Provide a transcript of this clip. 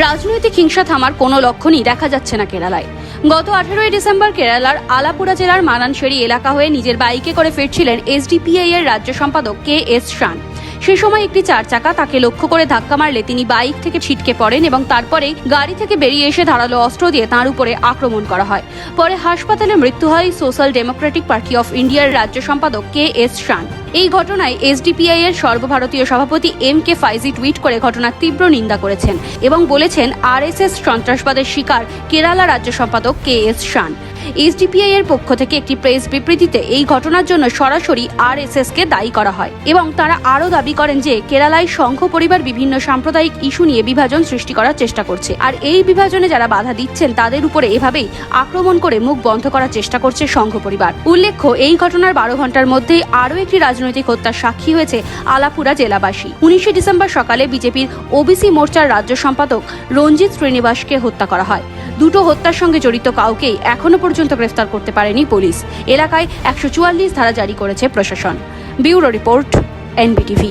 রাজনৈতিক হিংসা থামার কোনো লক্ষণই দেখা যাচ্ছে না কেরালায়। গত 18 ডিসেম্বর কেরালার আলাপুরা জেলার মানানশেরি এলাকা হয়ে নিজের বাইকে করে ফিরছিলেন এসডিপিআই এর রাজ্য সম্পাদক কে.এস. শান। সে সময় একটি 4 চাকা তাকে লক্ষ্য করে ধাক্কা মারলে তিনি বাইক থেকে ছিটকে পড়েন এবং তারপরে গাড়ি থেকে বেরিয়ে এসে ধারালো অস্ত্র দিয়ে তাঁর উপরে আক্রমণ করা হয়। পরে হাসপাতালে মৃত্যু হয় সোশ্যাল ডেমোক্রেটিক পার্টি অফ ইন্ডিয়ার রাজ্য সম্পাদক কে.এস. শান। এই ঘটনায় এসডিপিআই এর সর্বভারতীয় সভাপতি এম.কে. ফাইজি টুইট করে ঘটনার তীব্র নিন্দা করেছেন এবং বলেছেন আরএসএস সন্ত্রাসবাদের শিকার কেরালা রাজ্য সম্পাদক কে.এস. শান। এসডিপিআই এর পক্ষ থেকে একটি প্রেস বিবৃতিতে এই ঘটনার জন্য সরাসরি আরএসএস কে দায়ী করা হয় এবং তারা আরও দাবি করেন যে কেরালায় সংঘ পরিবার বিভিন্ন সাম্প্রদায়িক ইস্যু নিয়ে বিভাজন সৃষ্টি করার চেষ্টা করছে, আর এই বিভাজনে যারা বাধা দিচ্ছেন তাদের উপরে এভাবেই আক্রমণ করে মুখ বন্ধ করার চেষ্টা করছে সংঘ পরিবার। উল্লেখ্য, এই ঘটনার 12 ঘন্টার মধ্যেই আরও একটি রাজনৈতিক হত্যার সাক্ষী হয়েছে আলাপুরা জেলাবাসী। 19 ডিসেম্বর সকালে বিজেপির ওবিসি মোর্চার রাজ্য সম্পাদক রঞ্জিত শ্রীনিবাসকে হত্যা করা হয়। দুটো হত্যার সঙ্গে জড়িত কাউকেই এখনো পর্যন্ত গ্রেফতার করতে পারেনি পুলিশ। এলাকায় 144 ধারা জারি করেছে প্রশাসন। Bureau report, NBTV.